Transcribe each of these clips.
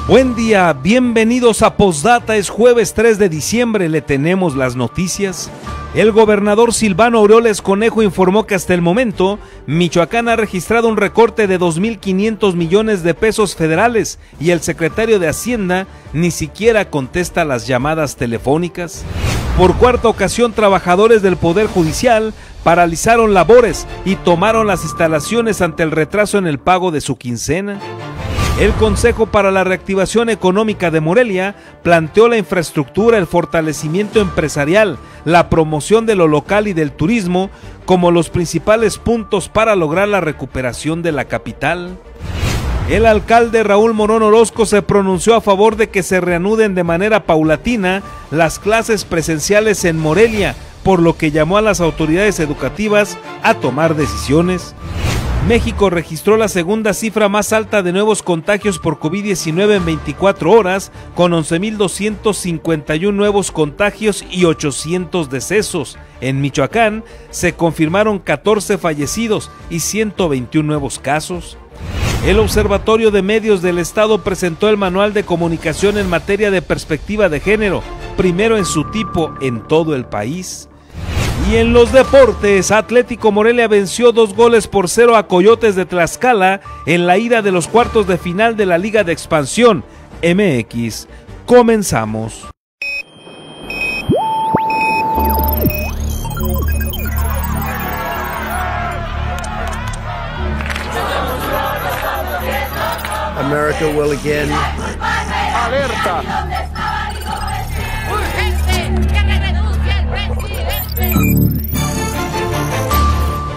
Buen día, bienvenidos a Postdata. Es jueves 3 de diciembre, le tenemos las noticias. El gobernador Silvano Aureoles Conejo informó que hasta el momento Michoacán ha registrado un recorte de 2.500 millones de pesos federales y el secretario de Hacienda ni siquiera contesta las llamadas telefónicas. Por cuarta ocasión, trabajadores del Poder Judicial paralizaron labores y tomaron las instalaciones ante el retraso en el pago de su quincena. El Consejo para la Reactivación Económica de Morelia planteó la infraestructura, el fortalecimiento empresarial, la promoción de lo local y del turismo como los principales puntos para lograr la recuperación de la capital. El alcalde Raúl Morón Orozco se pronunció a favor de que se reanuden de manera paulatina las clases presenciales en Morelia, por lo que llamó a las autoridades educativas a tomar decisiones. México registró la segunda cifra más alta de nuevos contagios por COVID-19 en 24 horas, con 11.251 nuevos contagios y 800 decesos. En Michoacán se confirmaron 14 fallecidos y 121 nuevos casos. El Observatorio de Medios del Estado presentó el Manual de Comunicación en materia de perspectiva de género, primero en su tipo en todo el país. Y en los deportes, Atlético Morelia venció 2-0 a Coyotes de Tlaxcala en la ida de los cuartos de final de la Liga de Expansión MX. Comenzamos. America will again. Alerta.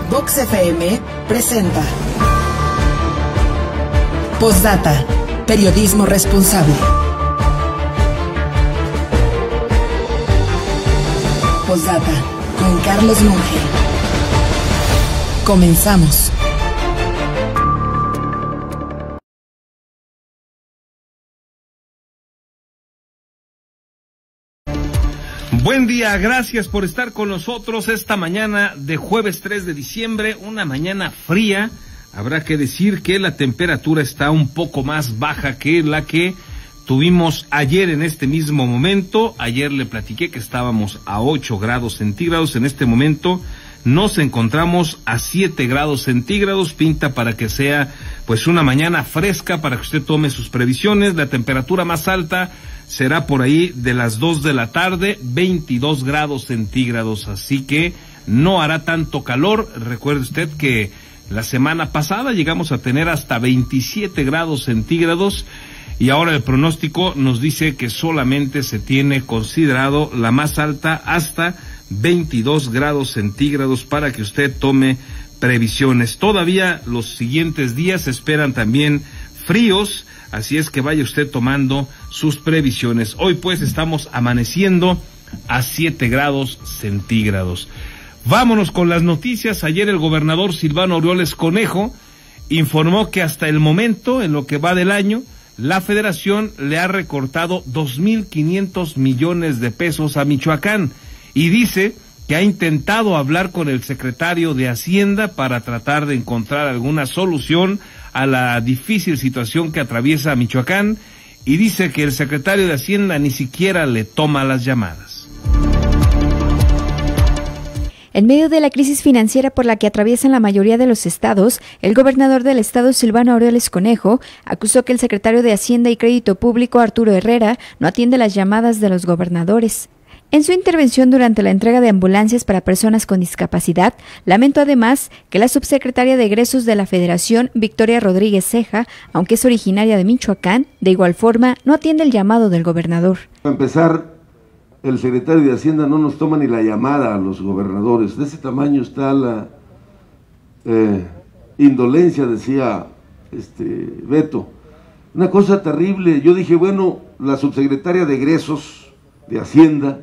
Vox FM presenta Postdata, periodismo responsable. Postdata con Carlos Monge. Comenzamos. Buen día, gracias por estar con nosotros esta mañana de jueves 3 de diciembre, una mañana fría. Habrá que decir que la temperatura está un poco más baja que la que tuvimos ayer en este mismo momento. Ayer le platiqué que estábamos a 8 grados centígrados, en este momento nos encontramos a 7 grados centígrados, pinta para que sea pues una mañana fresca para que usted tome sus previsiones. La temperatura más alta será por ahí de las 2 de la tarde, 22 grados centígrados, así que no hará tanto calor. Recuerde usted que la semana pasada llegamos a tener hasta 27 grados centígrados y ahora el pronóstico nos dice que solamente se tiene considerado la más alta hasta 22 grados centígrados para que usted tome previsiones. Todavía los siguientes días se esperan también fríos, así es que vaya usted tomando sus previsiones. Hoy pues estamos amaneciendo a 7 grados centígrados. Vámonos con las noticias. Ayer el gobernador Silvano Aureoles Conejo informó que hasta el momento, en lo que va del año, la federación le ha recortado 2.500 millones de pesos a Michoacán y dice que ha intentado hablar con el secretario de Hacienda para tratar de encontrar alguna solución a la difícil situación que atraviesa Michoacán, y dice que el secretario de Hacienda ni siquiera le toma las llamadas. En medio de la crisis financiera por la que atraviesan la mayoría de los estados, el gobernador del estado, Silvano Aureoles Conejo, acusó que el secretario de Hacienda y Crédito Público, Arturo Herrera, no atiende las llamadas de los gobernadores. En su intervención durante la entrega de ambulancias para personas con discapacidad, lamentó además que la subsecretaria de Egresos de la Federación, Victoria Rodríguez Ceja, aunque es originaria de Michoacán, de igual forma no atiende el llamado del gobernador. Para empezar, el secretario de Hacienda no nos toma ni la llamada a los gobernadores. De ese tamaño está la indolencia, decía Beto. Una cosa terrible. Yo dije, bueno, la subsecretaria de Egresos de Hacienda,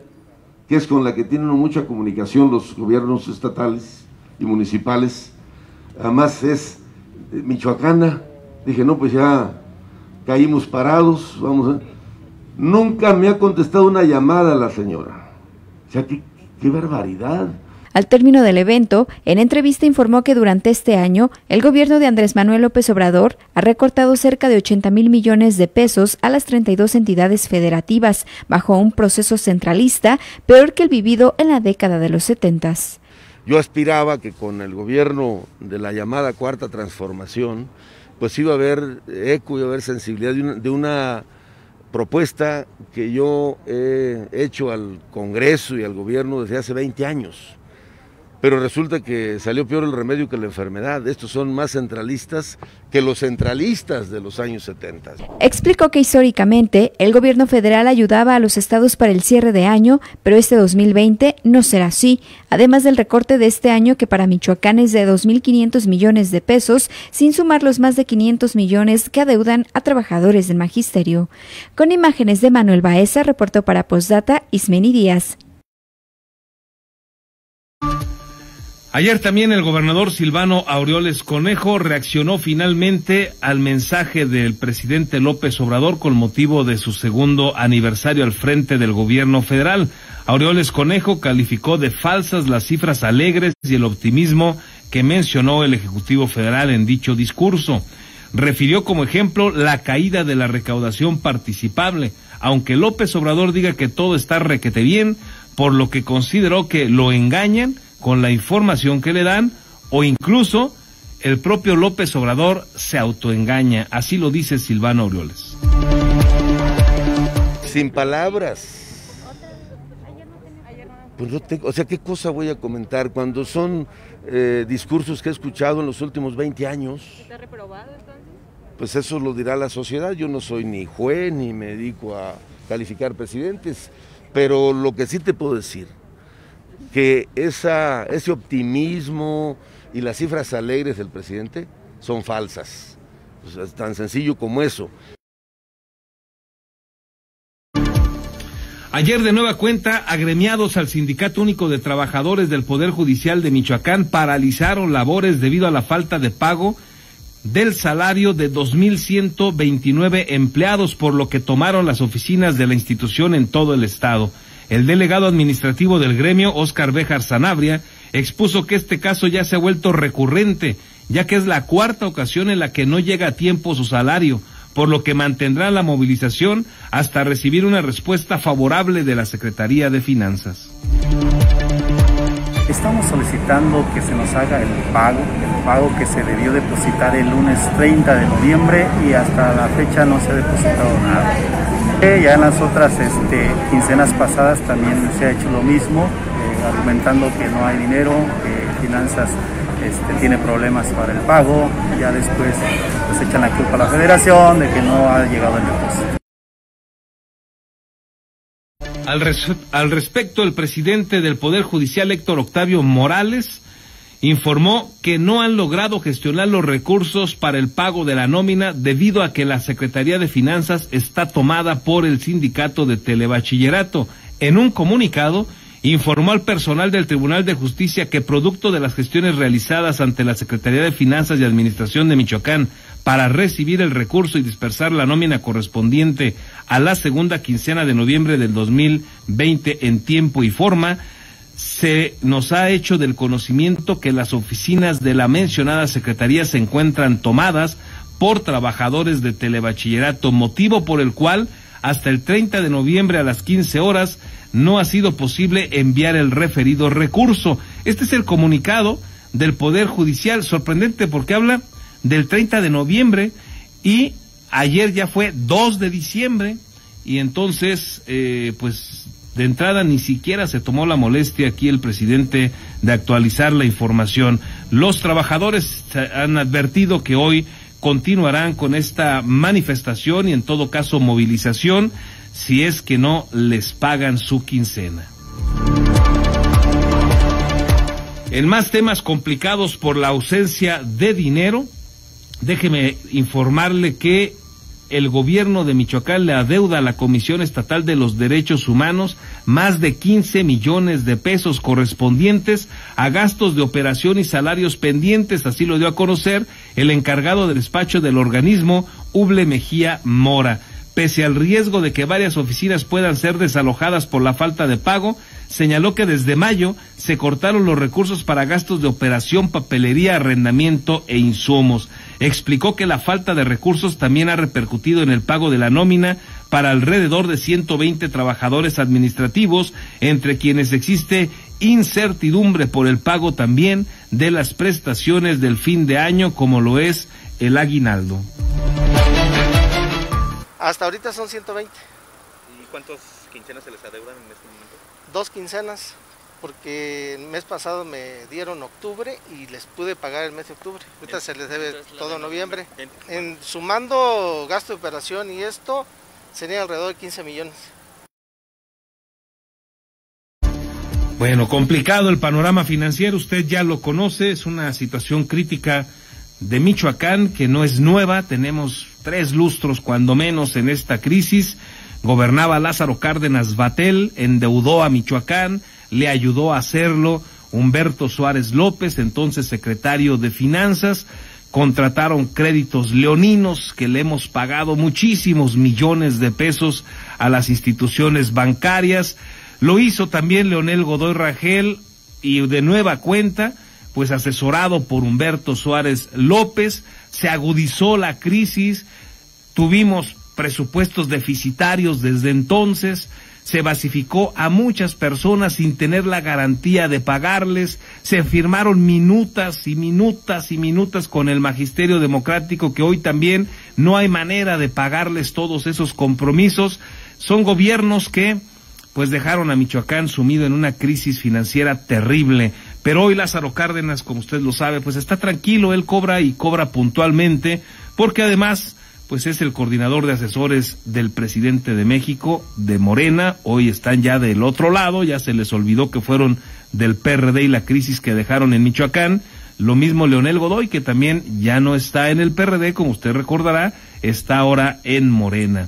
que es con la que tienen mucha comunicación los gobiernos estatales y municipales, además es michoacana. Dije, no, pues ya caímos parados, vamos a... Nunca me ha contestado una llamada la señora. O sea, qué barbaridad. Al término del evento, en entrevista informó que durante este año, el gobierno de Andrés Manuel López Obrador ha recortado cerca de 80,000 millones de pesos a las 32 entidades federativas, bajo un proceso centralista peor que el vivido en la década de los 70s. Yo aspiraba que con el gobierno de la llamada Cuarta Transformación, pues iba a haber eco, iba a haber sensibilidad de una propuesta que yo he hecho al Congreso y al gobierno desde hace 20 años. Pero resulta que salió peor el remedio que la enfermedad. Estos son más centralistas que los centralistas de los años 70. Explicó que históricamente el gobierno federal ayudaba a los estados para el cierre de año, pero este 2020 no será así. Además del recorte de este año, que para Michoacán es de 2,500 millones de pesos, sin sumar los más de 500 millones que adeudan a trabajadores del magisterio. Con imágenes de Manuel Baeza, reportó para Postdata Ismeni Díaz. Ayer también el gobernador Silvano Aureoles Conejo reaccionó finalmente al mensaje del presidente López Obrador con motivo de su segundo aniversario al frente del gobierno federal. Aureoles Conejo calificó de falsas las cifras alegres y el optimismo que mencionó el Ejecutivo Federal en dicho discurso. Refirió como ejemplo la caída de la recaudación participable, aunque López Obrador diga que todo está requete bien, por lo que consideró que lo engañan con la información que le dan, o incluso el propio López Obrador se autoengaña. Así lo dice Silvano Aureoles. Sin palabras. Pues no tengo, o sea, ¿qué cosa voy a comentar cuando son discursos que he escuchado en los últimos 20 años? ¿Está reprobado entonces? Pues eso lo dirá la sociedad. Yo no soy ni juez ni me dedico a calificar presidentes, pero lo que sí te puedo decir, que ese optimismo y las cifras alegres del presidente son falsas. O sea, es tan sencillo como eso. Ayer de nueva cuenta, agremiados al Sindicato Único de Trabajadores del Poder Judicial de Michoacán paralizaron labores debido a la falta de pago del salario de 2,129 empleados, por lo que tomaron las oficinas de la institución en todo el estado. El delegado administrativo del gremio, Óscar Béjar Sanabria, expuso que este caso ya se ha vuelto recurrente, ya que es la cuarta ocasión en la que no llega a tiempo su salario, por lo que mantendrá la movilización hasta recibir una respuesta favorable de la Secretaría de Finanzas. Estamos solicitando que se nos haga el pago que se debió depositar el lunes 30 de noviembre y hasta la fecha no se ha depositado nada. Ya en las otras quincenas pasadas también se ha hecho lo mismo, argumentando que no hay dinero, que Finanzas tiene problemas para el pago. Ya después pues echan la culpa a la Federación de que no ha llegado el depósito. Al respecto, el presidente del Poder Judicial, Héctor Octavio Morales, informó que no han logrado gestionar los recursos para el pago de la nómina debido a que la Secretaría de Finanzas está tomada por el Sindicato de Telebachillerato. En un comunicado, informó al personal del Tribunal de Justicia que producto de las gestiones realizadas ante la Secretaría de Finanzas y Administración de Michoacán para recibir el recurso y dispersar la nómina correspondiente a la segunda quincena de noviembre del 2020 en tiempo y forma, se nos ha hecho del conocimiento que las oficinas de la mencionada secretaría se encuentran tomadas por trabajadores de telebachillerato, motivo por el cual hasta el 30 de noviembre a las 15 horas no ha sido posible enviar el referido recurso. Este es el comunicado del Poder Judicial, sorprendente porque habla del 30 de noviembre y ayer ya fue 2 de diciembre y entonces pues de entrada ni siquiera se tomó la molestia aquí el presidente de actualizar la información. Los trabajadores han advertido que hoy continuarán con esta manifestación y en todo caso movilización si es que no les pagan su quincena. En más temas complicados por la ausencia de dinero, déjeme informarle que el gobierno de Michoacán le adeuda a la Comisión Estatal de los Derechos Humanos más de 15 millones de pesos correspondientes a gastos de operación y salarios pendientes, así lo dio a conocer el encargado del despacho del organismo, Uble Mejía Mora. Pese al riesgo de que varias oficinas puedan ser desalojadas por la falta de pago, señaló que desde mayo se cortaron los recursos para gastos de operación, papelería, arrendamiento e insumos. Explicó que la falta de recursos también ha repercutido en el pago de la nómina para alrededor de 120 trabajadores administrativos, entre quienes existe incertidumbre por el pago también de las prestaciones del fin de año, como lo es el aguinaldo. Hasta ahorita son 120. ¿Y cuántas quincenas se les adeudan en este momento? 2 quincenas, porque el mes pasado me dieron octubre y les pude pagar el mes de octubre. Ahorita se les debe todo noviembre. Sumando gasto de operación y esto, sería alrededor de 15 millones. Bueno, complicado el panorama financiero, usted ya lo conoce, es una situación crítica de Michoacán que no es nueva, tenemos 3 lustros cuando menos en esta crisis. Gobernaba Lázaro Cárdenas Batel, endeudó a Michoacán, le ayudó a hacerlo Humberto Suárez López, entonces secretario de Finanzas. Contrataron créditos leoninos que le hemos pagado muchísimos millones de pesos a las instituciones bancarias. Lo hizo también Leonel Godoy Rangel y de nueva cuenta, pues asesorado por Humberto Suárez López, se agudizó la crisis, tuvimos presupuestos deficitarios desde entonces, se basificó a muchas personas sin tener la garantía de pagarles, se firmaron minutas y minutas y minutas con el Magisterio Democrático que hoy también no hay manera de pagarles todos esos compromisos. Son gobiernos que pues dejaron a Michoacán sumido en una crisis financiera terrible, pero hoy Lázaro Cárdenas, como usted lo sabe, pues está tranquilo, él cobra y cobra puntualmente, porque además pues es el coordinador de asesores del presidente de México, de Morena. Hoy están ya del otro lado, ya se les olvidó que fueron del PRD y la crisis que dejaron en Michoacán. Lo mismo Leonel Godoy, que también ya no está en el PRD, como usted recordará, está ahora en Morena.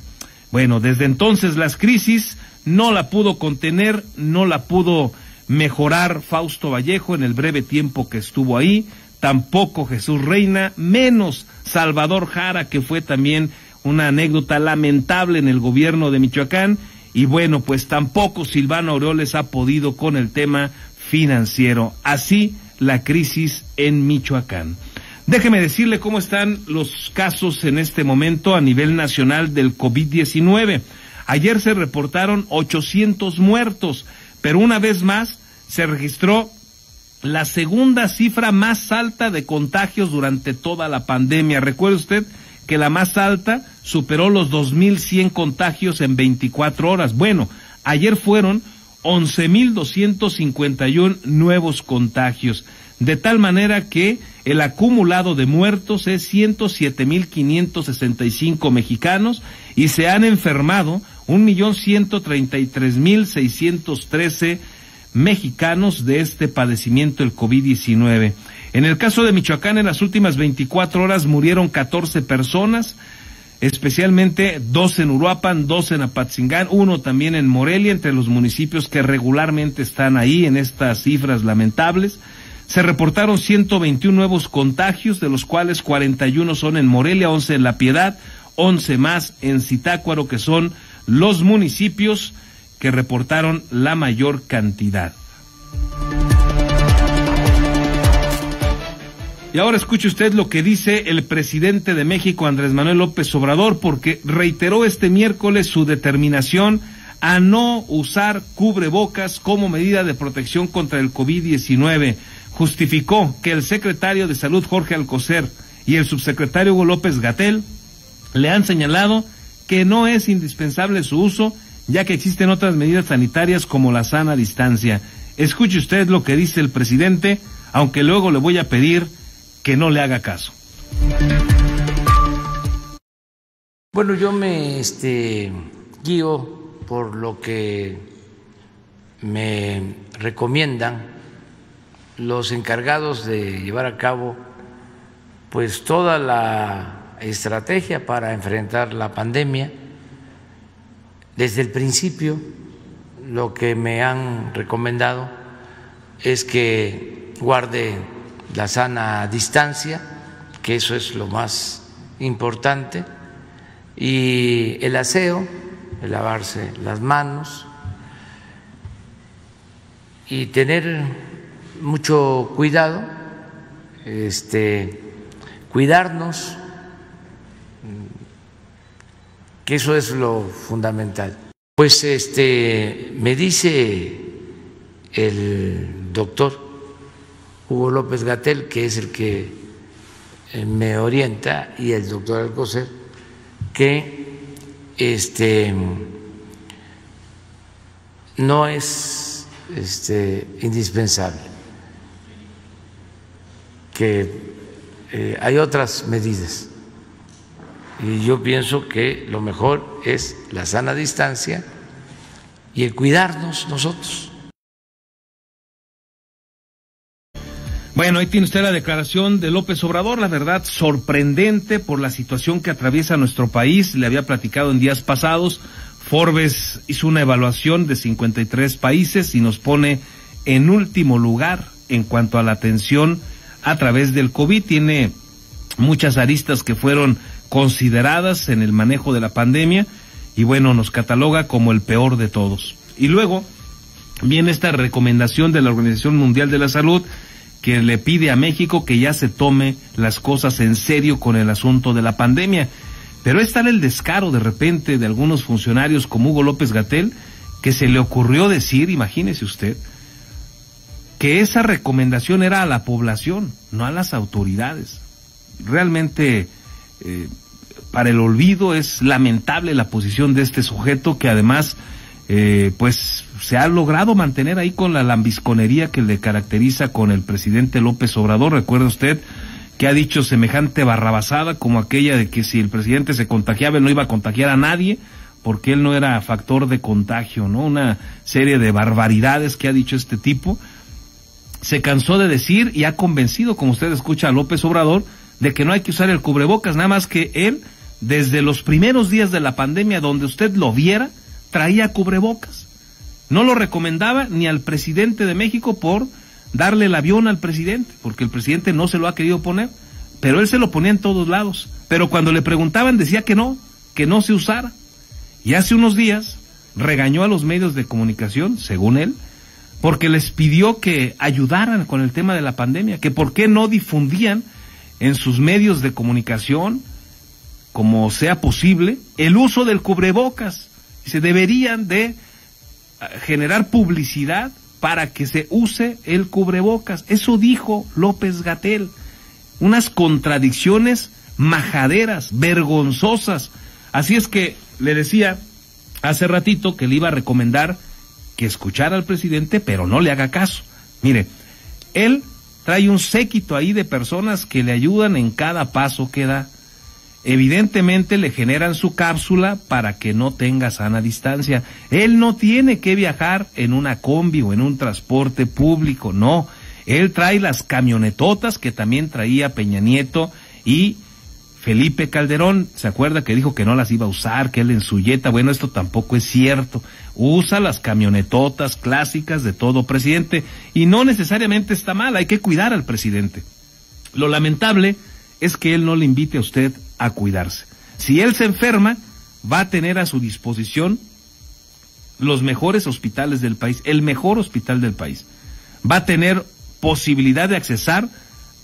Bueno, desde entonces las crisis no la pudo contener, no la pudo mejorar Fausto Vallejo en el breve tiempo que estuvo ahí, tampoco Jesús Reina, menos Salvador Jara, que fue también una anécdota lamentable en el gobierno de Michoacán, y bueno, pues tampoco Silvano Aureoles ha podido con el tema financiero. Así la crisis en Michoacán. Déjeme decirle cómo están los casos en este momento a nivel nacional del COVID-19. Ayer se reportaron 800 muertos, pero una vez más se registró la segunda cifra más alta de contagios durante toda la pandemia. Recuerde usted que la más alta superó los 2.100 contagios en 24 horas. Bueno, ayer fueron 11.251 nuevos contagios, de tal manera que el acumulado de muertos es 107.565 mexicanos y se han enfermado 1.133.613 mexicanos de este padecimiento, el COVID-19. En el caso de Michoacán, en las últimas 24 horas murieron 14 personas, especialmente 2 en Uruapan, 2 en Apatzingán, 1 también en Morelia, entre los municipios que regularmente están ahí en estas cifras lamentables. Se reportaron 121 nuevos contagios, de los cuales 41 son en Morelia, 11 en La Piedad, 11 más en Zitácuaro, que son los municipios que reportaron la mayor cantidad. Y ahora escuche usted lo que dice el presidente de México, Andrés Manuel López Obrador, porque reiteró este miércoles su determinación a no usar cubrebocas como medida de protección contra el COVID-19. Justificó que el secretario de Salud, Jorge Alcocer, y el subsecretario Hugo López-Gatell le han señalado que no es indispensable su uso, ya que existen otras medidas sanitarias como la sana distancia. Escuche usted lo que dice el presidente, aunque luego le voy a pedir que no le haga caso. Bueno, yo me guío por lo que me recomiendan los encargados de llevar a cabo pues toda la estrategia para enfrentar la pandemia. Desde el principio lo que me han recomendado es que guarde la sana distancia, que eso es lo más importante, Y el aseo, el lavarse las manos y tener mucho cuidado, cuidarnos, que eso es lo fundamental. Pues me dice el doctor Hugo López-Gatell, que es el que me orienta, y el doctor Alcocer, que no es indispensable, que hay otras medidas. Y yo pienso que lo mejor es la sana distancia y el cuidarnos nosotros. Bueno, ahí tiene usted la declaración de López Obrador, la verdad sorprendente por la situación que atraviesa nuestro país. Le había platicado en días pasados, Forbes hizo una evaluación de 53 países y nos pone en último lugar en cuanto a la atención a través del COVID. Tiene muchas aristas que fueron consideradas en el manejo de la pandemia y bueno, nos cataloga como el peor de todos. Y luego viene esta recomendación de la Organización Mundial de la Salud, que le pide a México que ya se tome las cosas en serio con el asunto de la pandemia. Pero es tal el descaro de repente de algunos funcionarios como Hugo López-Gatell, que se le ocurrió decir, imagínese usted, que esa recomendación era a la población, no a las autoridades. Realmente, para el olvido, es lamentable la posición de este sujeto, que además pues se ha logrado mantener ahí con la lambisconería que le caracteriza con el presidente López Obrador. Recuerda usted que ha dicho semejante barrabasada como aquella de que si el presidente se contagiaba, él no iba a contagiar a nadie porque él no era factor de contagio, ¿no? Una serie de barbaridades que ha dicho este tipo. Se cansó de decir y ha convencido, como usted escucha, a López Obrador de que no hay que usar el cubrebocas, nada más que él, desde los primeros días de la pandemia, donde usted lo viera, traía cubrebocas. No lo recomendaba ni al presidente de México por darle el avión al presidente, porque el presidente no se lo ha querido poner, pero él se lo ponía en todos lados. Pero cuando le preguntaban decía que no se usara. Y hace unos días regañó a los medios de comunicación, según él, porque les pidió que ayudaran con el tema de la pandemia, que por qué no difundían en sus medios de comunicación, como sea posible, el uso del cubrebocas. Se deberían de generar publicidad para que se use el cubrebocas. Eso dijo López-Gatell. Unas contradicciones majaderas, vergonzosas. Así es que le decía hace ratito que le iba a recomendar que escuchara al presidente, pero no le haga caso. Mire, él trae un séquito ahí de personas que le ayudan en cada paso que da. Evidentemente le generan su cápsula para que no tenga sana distancia. Él no tiene que viajar en una combi o en un transporte público, no. Él trae las camionetotas que también traía Peña Nieto y Felipe Calderón. ¿Se acuerda que dijo que no las iba a usar, que él en su yeta? Bueno, esto tampoco es cierto. Usa las camionetotas clásicas de todo presidente y no necesariamente está mal, hay que cuidar al presidente. Lo lamentable es que él no le invite a usted a cuidarse. Si él se enferma, va a tener a su disposición los mejores hospitales del país, el mejor hospital del país. Va a tener posibilidad de accesar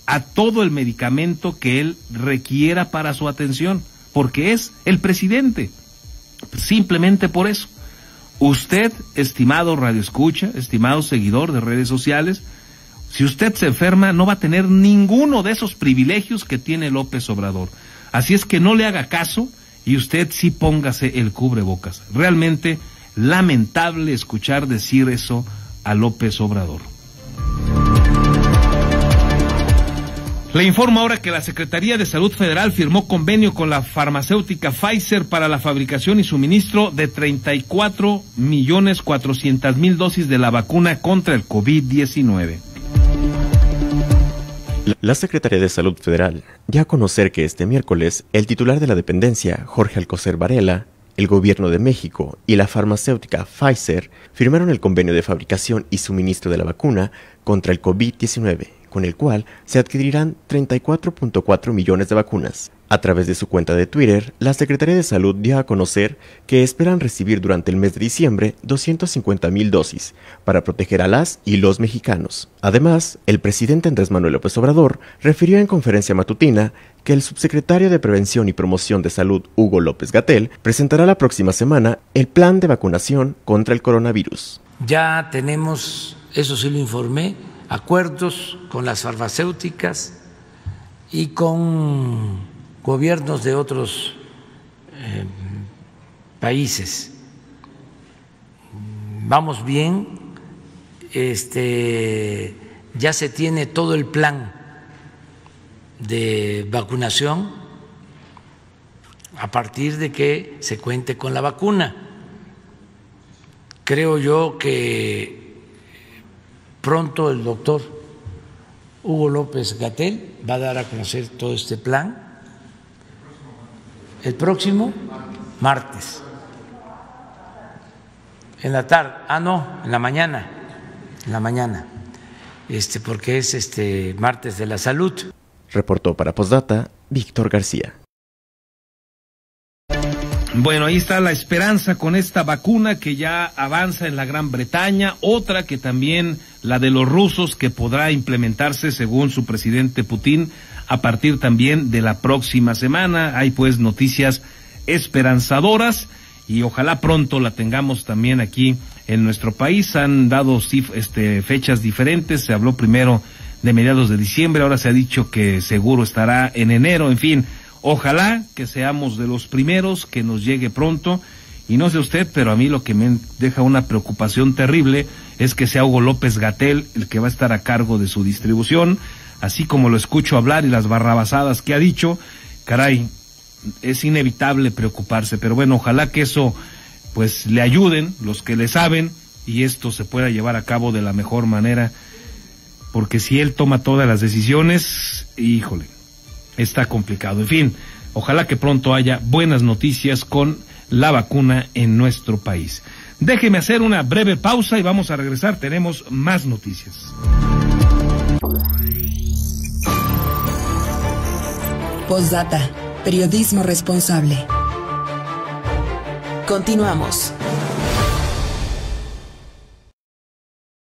a todo el medicamento que él requiera para su atención, porque es el presidente. Simplemente por eso. Usted, estimado radioescucha, estimado seguidor de redes sociales, si usted se enferma, no va a tener ninguno de esos privilegios que tiene López Obrador. Así es que no le haga caso y usted sí póngase el cubrebocas. Realmente lamentable escuchar decir eso a López Obrador. Le informo ahora que la Secretaría de Salud Federal firmó convenio con la farmacéutica Pfizer para la fabricación y suministro de 34.400.000 dosis de la vacuna contra el COVID-19. La Secretaría de Salud Federal dio a conocer que este miércoles el titular de la dependencia, Jorge Alcocer Varela, el Gobierno de México y la farmacéutica Pfizer firmaron el convenio de fabricación y suministro de la vacuna contra el COVID-19 con el cual se adquirirán 34.4 millones de vacunas. A través de su cuenta de Twitter, la Secretaría de Salud dio a conocer que esperan recibir durante el mes de diciembre 250,000 dosis para proteger a las y los mexicanos. Además, el presidente Andrés Manuel López Obrador refirió en conferencia matutina que el subsecretario de Prevención y Promoción de Salud, Hugo López-Gatell, presentará la próxima semana el plan de vacunación contra el coronavirus. Ya tenemos, eso sí lo informé, acuerdos con las farmacéuticas y con gobiernos de otros países. Vamos bien, ya se tiene todo el plan de vacunación a partir de que se cuente con la vacuna. Creo yo que pronto el doctor Hugo López-Gatell va a dar a conocer todo este plan. El próximo martes, en la tarde, en la mañana, porque es martes de la salud. Reportó para Postdata Víctor García. Bueno, ahí está la esperanza con esta vacuna que ya avanza en la Gran Bretaña, otra que también, la de los rusos, que podrá implementarse según su presidente Putin a partir también de la próxima semana. Hay pues noticias esperanzadoras y ojalá pronto la tengamos también aquí en nuestro país. Han dado fechas diferentes, se habló primero de mediados de diciembre, ahora se ha dicho que seguro estará en enero, en fin. Ojalá que seamos de los primeros, que nos llegue pronto, y no sé usted, pero a mí lo que me deja una preocupación terrible es que sea Hugo López-Gatell el que va a estar a cargo de su distribución, así como lo escucho hablar y las barrabasadas que ha dicho, caray, es inevitable preocuparse, pero bueno, ojalá que eso pues le ayuden los que le saben y esto se pueda llevar a cabo de la mejor manera, porque si él toma todas las decisiones, híjole, está complicado. En fin, ojalá que pronto haya buenas noticias con la vacuna en nuestro país. Déjeme hacer una breve pausa y vamos a regresar, tenemos más noticias. Postdata, periodismo responsable. Continuamos.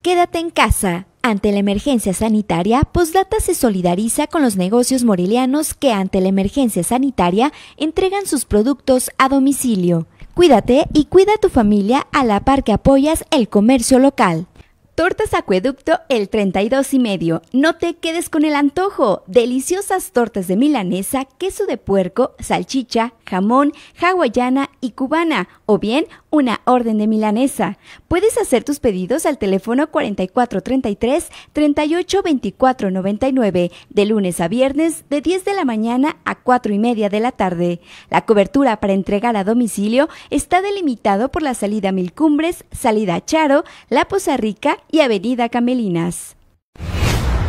Quédate en casa. Ante la emergencia sanitaria, Postdata se solidariza con los negocios morelianos que ante la emergencia sanitaria entregan sus productos a domicilio. Cuídate y cuida a tu familia a la par que apoyas el comercio local. Tortas Acueducto el 32,5. No te quedes con el antojo. Deliciosas tortas de milanesa, queso de puerco, salchicha, jamón, hawaiana y cubana, o bien una orden de milanesa. Puedes hacer tus pedidos al teléfono 4433-382499, de lunes a viernes de 10 de la mañana a 4:30 de la tarde. La cobertura para entregar a domicilio está delimitado por la salida Mil Cumbres, salida Charo, La Poza Rica y Avenida Camelinas.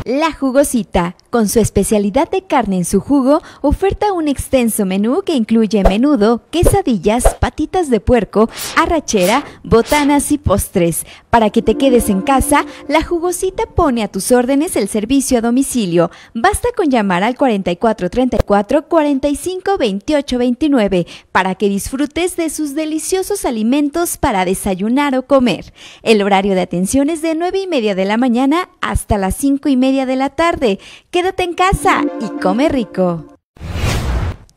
La Jugosita, con su especialidad de carne en su jugo, oferta un extenso menú que incluye menudo, quesadillas, patitas de puerco, arrachera, botanas y postres. Para que te quedes en casa, La Jugosita pone a tus órdenes el servicio a domicilio. Basta con llamar al 4434-452829 para que disfrutes de sus deliciosos alimentos para desayunar o comer. El horario de atención es de 9:30 de la mañana hasta las 5:30 de la tarde. Quédate en casa y come rico.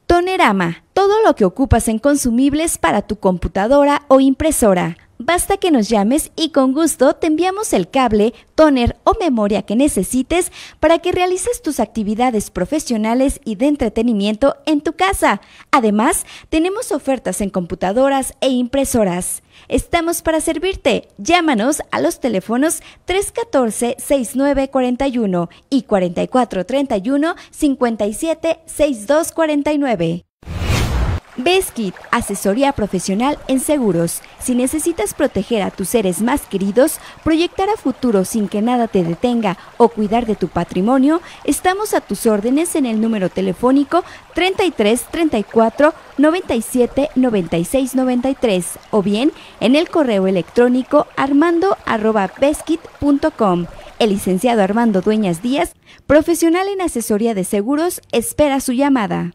Tonerama, todo lo que ocupas en consumibles para tu computadora o impresora. Basta que nos llames y con gusto te enviamos el cable, tóner o memoria que necesites para que realices tus actividades profesionales y de entretenimiento en tu casa. Además, tenemos ofertas en computadoras e impresoras. Estamos para servirte. Llámanos a los teléfonos 314-6941 y 4431-576249. Beskit, asesoría profesional en seguros. Si necesitas proteger a tus seres más queridos, proyectar a futuro sin que nada te detenga o cuidar de tu patrimonio, estamos a tus órdenes en el número telefónico 33 34 97 96 93 o bien en el correo electrónico armando@beskit.com. El licenciado Armando Dueñas Díaz, profesional en asesoría de seguros, espera su llamada.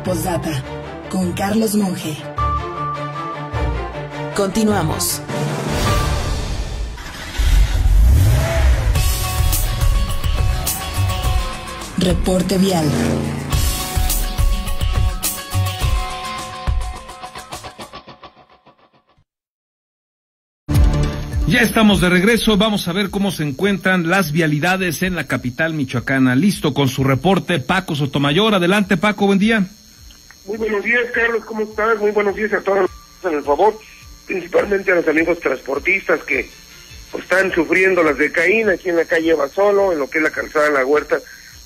Posdata, con Carlos Monge. Continuamos. Reporte vial. Ya estamos de regreso, vamos a ver cómo se encuentran las vialidades en la capital michoacana. Listo con su reporte Paco Sotomayor. Adelante, Paco, buen día. Muy buenos días, Carlos, ¿cómo estás? Muy buenos días a todos, en el favor, principalmente a los amigos transportistas que están sufriendo las de Caín aquí en la calle Basolo, en lo que es la calzada de la Huerta,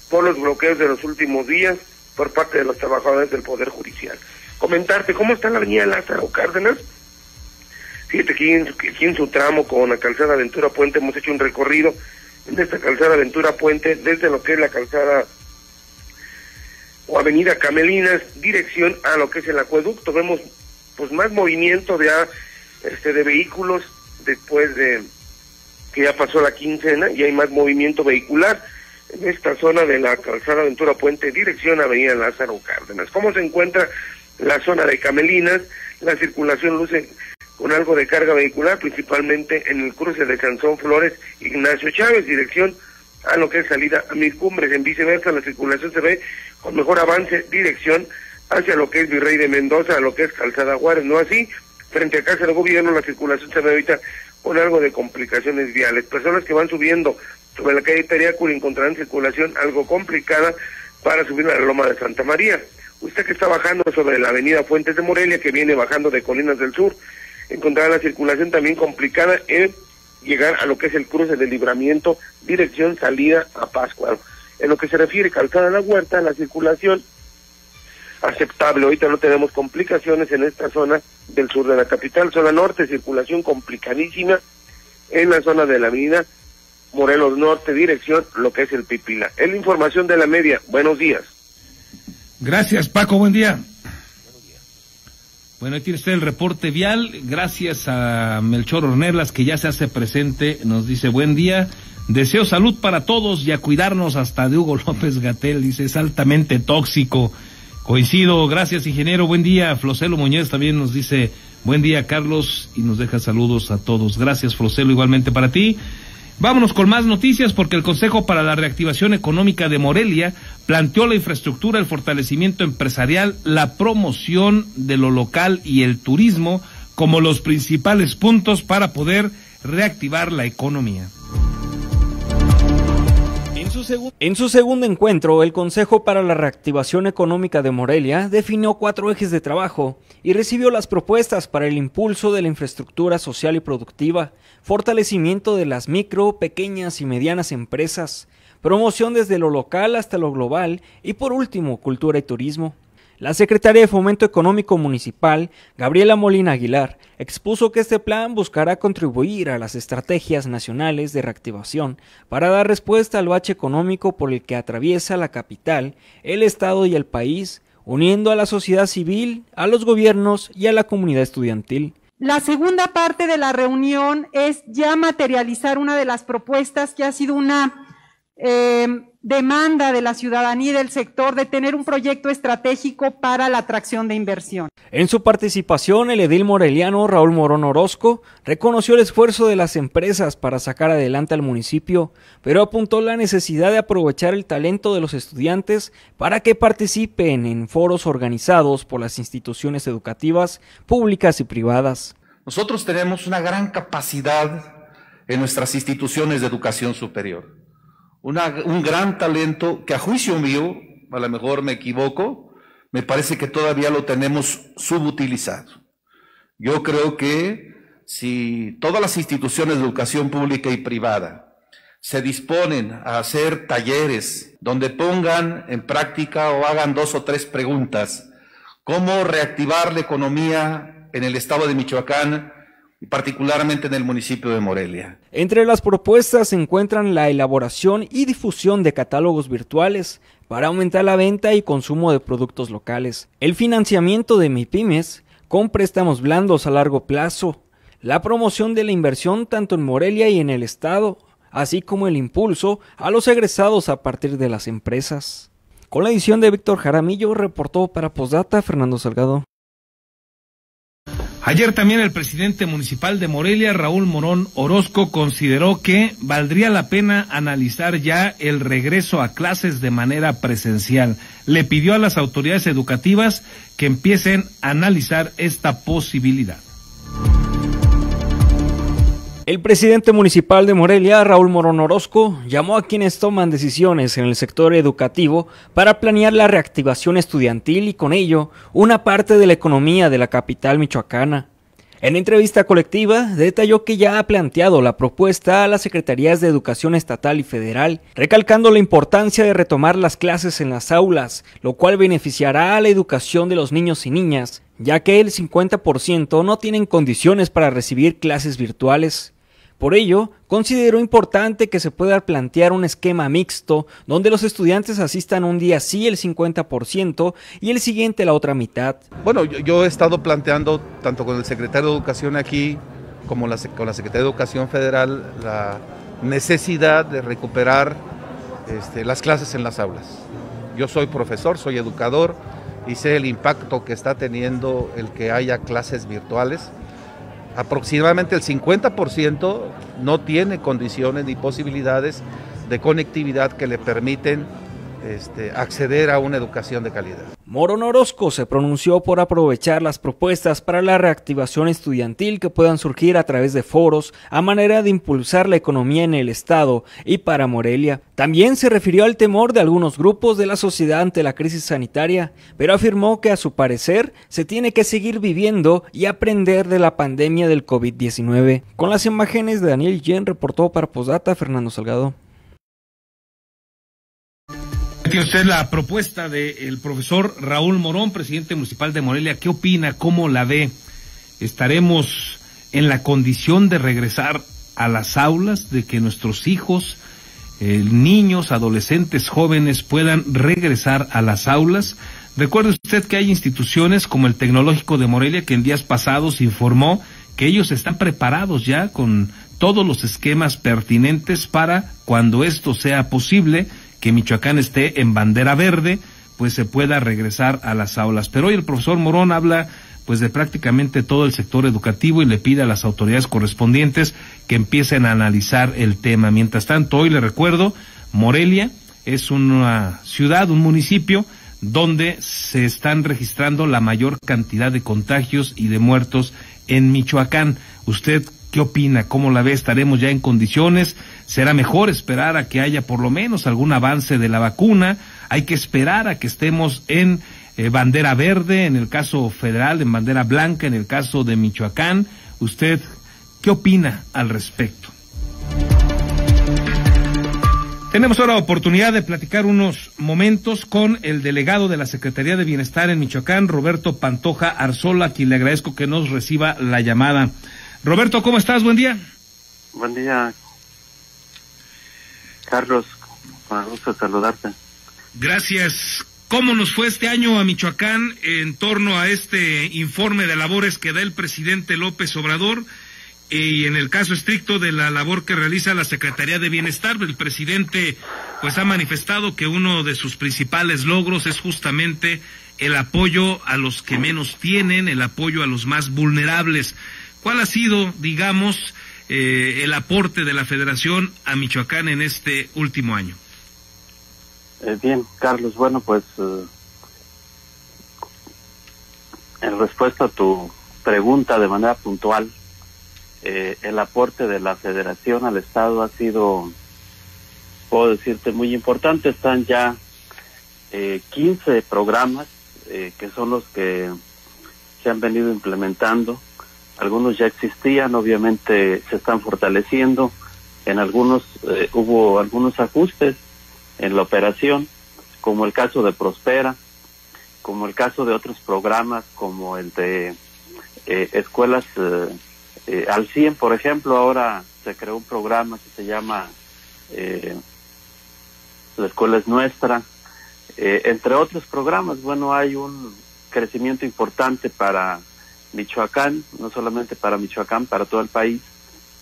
por los bloqueos de los últimos días por parte de los trabajadores del Poder Judicial. Comentarte, ¿cómo está la avenida Lázaro Cárdenas? Fíjate que aquí en su tramo con la calzada Aventura Puente hemos hecho un recorrido en esta calzada Aventura Puente desde lo que es la calzada o avenida Camelinas, dirección a lo que es el acueducto. Vemos pues más movimiento de vehículos después de que ya pasó la quincena y hay más movimiento vehicular en esta zona de la calzada Aventura Puente, dirección a avenida Lázaro Cárdenas. ¿Cómo se encuentra la zona de Camelinas? La circulación luce con algo de carga vehicular, principalmente en el cruce de Sansón Flores, Ignacio Chávez, dirección a lo que es salida a Mis Cumbres. En viceversa, la circulación se ve con mejor avance, dirección hacia lo que es Virrey de Mendoza, a lo que es Calzada Juárez. No así, frente a Casa del Gobierno, la circulación se ve ahorita con algo de complicaciones viales. Personas que van subiendo sobre la calle Tariacuri encontrarán circulación algo complicada para subir a la Loma de Santa María. Usted que está bajando sobre la avenida Fuentes de Morelia, que viene bajando de Colinas del Sur, encontrará la circulación también complicada en llegar a lo que es el cruce del Libramiento, dirección salida a Pátzcuaro. En lo que se refiere a Calzada de la Huerta, la circulación aceptable. Ahorita no tenemos complicaciones en esta zona del sur de la capital. Zona norte, circulación complicadísima en la zona de la avenida Morelos Norte, dirección lo que es el Pipila. Es la información de la media. Buenos días. Gracias, Paco, buen día. Bueno, ahí tiene usted el reporte vial. Gracias a Melchor Ornelas, que ya se hace presente. Nos dice, buen día. Deseo salud para todos y a cuidarnos. Hasta de Hugo López-Gatell. Dice, es altamente tóxico. Coincido. Gracias, ingeniero. Buen día. Floselo Muñoz también nos dice, buen día, Carlos. Y nos deja saludos a todos. Gracias, Floselo, igualmente para ti. Vámonos con más noticias porque el Consejo para la Reactivación Económica de Morelia planteó la infraestructura, el fortalecimiento empresarial, la promoción de lo local y el turismo como los principales puntos para poder reactivar la economía. En su segundo encuentro, el Consejo para la Reactivación Económica de Morelia definió 4 ejes de trabajo y recibió las propuestas para el impulso de la infraestructura social y productiva, fortalecimiento de las micro, pequeñas y medianas empresas, promoción desde lo local hasta lo global y por último, cultura y turismo. La secretaria de Fomento Económico Municipal, Gabriela Molina Aguilar, expuso que este plan buscará contribuir a las estrategias nacionales de reactivación para dar respuesta al bache económico por el que atraviesa la capital, el estado y el país, uniendo a la sociedad civil, a los gobiernos y a la comunidad estudiantil. La segunda parte de la reunión es ya materializar una de las propuestas que ha sido una demanda de la ciudadanía y del sector de tener un proyecto estratégico para la atracción de inversión. En su participación, el edil moreliano Raúl Morón Orozco reconoció el esfuerzo de las empresas para sacar adelante al municipio, pero apuntó la necesidad de aprovechar el talento de los estudiantes para que participen en foros organizados por las instituciones educativas públicas y privadas. Nosotros tenemos una gran capacidad en nuestras instituciones de educación superior. Un gran talento que a juicio mío, a lo mejor me equivoco, me parece que todavía lo tenemos subutilizado. Yo creo que si todas las instituciones de educación pública y privada se disponen a hacer talleres donde pongan en práctica o hagan 2 o 3 preguntas, cómo reactivar la economía en el estado de Michoacán y particularmente en el municipio de Morelia. Entre las propuestas se encuentran la elaboración y difusión de catálogos virtuales para aumentar la venta y consumo de productos locales, el financiamiento de MIPYMES con préstamos blandos a largo plazo, la promoción de la inversión tanto en Morelia y en el estado, así como el impulso a los egresados a partir de las empresas. Con la edición de Víctor Jaramillo, reportó para Postdata Fernando Salgado. Ayer también el presidente municipal de Morelia, Raúl Morón Orozco, consideró que valdría la pena analizar ya el regreso a clases de manera presencial. Le pidió a las autoridades educativas que empiecen a analizar esta posibilidad. El presidente municipal de Morelia, Raúl Morón Orozco, llamó a quienes toman decisiones en el sector educativo para planear la reactivación estudiantil y con ello una parte de la economía de la capital michoacana. En entrevista colectiva, detalló que ya ha planteado la propuesta a las secretarías de Educación Estatal y Federal, recalcando la importancia de retomar las clases en las aulas, lo cual beneficiará a la educación de los niños y niñas, ya que el 50% no tienen condiciones para recibir clases virtuales. Por ello, consideró importante que se pueda plantear un esquema mixto donde los estudiantes asistan un día sí el 50% y el siguiente la otra mitad. Bueno, yo he estado planteando tanto con el secretario de Educación aquí como con la Secretaría de Educación Federal la necesidad de recuperar las clases en las aulas. Yo soy profesor, soy educador y sé el impacto que está teniendo el que haya clases virtuales. Aproximadamente el 50% no tiene condiciones ni posibilidades de conectividad que le permiten acceder a una educación de calidad. Morón Orozco se pronunció por aprovechar las propuestas para la reactivación estudiantil que puedan surgir a través de foros a manera de impulsar la economía en el estado y para Morelia. También se refirió al temor de algunos grupos de la sociedad ante la crisis sanitaria, pero afirmó que a su parecer se tiene que seguir viviendo y aprender de la pandemia del COVID-19. Con las imágenes de Daniel Yen, reportó para Postdata Fernando Salgado. Tiene usted la propuesta del profesor Raúl Morón, presidente municipal de Morelia. ¿Qué opina? ¿Cómo la ve? ¿Estaremos en la condición de regresar a las aulas, de que nuestros hijos, niños, adolescentes, jóvenes puedan regresar a las aulas? Recuerde usted que hay instituciones como el Tecnológico de Morelia que en días pasados informó que ellos están preparados ya con todos los esquemas pertinentes para cuando esto sea posible, que Michoacán esté en bandera verde, pues se pueda regresar a las aulas. Pero hoy el profesor Morón habla pues de prácticamente todo el sector educativo y le pide a las autoridades correspondientes que empiecen a analizar el tema. Mientras tanto, hoy le recuerdo, Morelia es una ciudad, un municipio donde se están registrando la mayor cantidad de contagios y de muertos en Michoacán. ¿Usted qué opina? ¿Cómo la ve? ¿Estaremos ya en condiciones? ¿Será mejor esperar a que haya por lo menos algún avance de la vacuna? Hay que esperar a que estemos en bandera verde, en el caso federal, en bandera blanca, en el caso de Michoacán. ¿Usted qué opina al respecto? Tenemos ahora oportunidad de platicar unos momentos con el delegado de la Secretaría de Bienestar en Michoacán, Roberto Pantoja Arzola, a quien le agradezco que nos reciba la llamada. Roberto, ¿cómo estás? Buen día. Buen día, Carlos, con gusto saludarte. Gracias. ¿Cómo nos fue este año a Michoacán en torno a este informe de labores que da el presidente López Obrador? Y en el caso estricto de la labor que realiza la Secretaría de Bienestar, el presidente pues ha manifestado que uno de sus principales logros es justamente el apoyo a los que menos tienen, el apoyo a los más vulnerables. ¿Cuál ha sido, digamos, el aporte de la Federación a Michoacán en este último año? Bien, Carlos, bueno, pues en respuesta a tu pregunta de manera puntual, el aporte de la Federación al Estado ha sido, puedo decirte, muy importante. Están ya 15 programas que son los que se han venido implementando algunos ya existían, obviamente se están fortaleciendo, en algunos hubo algunos ajustes en la operación, como el caso de Prospera, como el caso de otros programas como el de escuelas al 100, por ejemplo. Ahora se creó un programa que se llama La Escuela es Nuestra, entre otros programas. Bueno, hay un crecimiento importante para Michoacán, no solamente para Michoacán, para todo el país,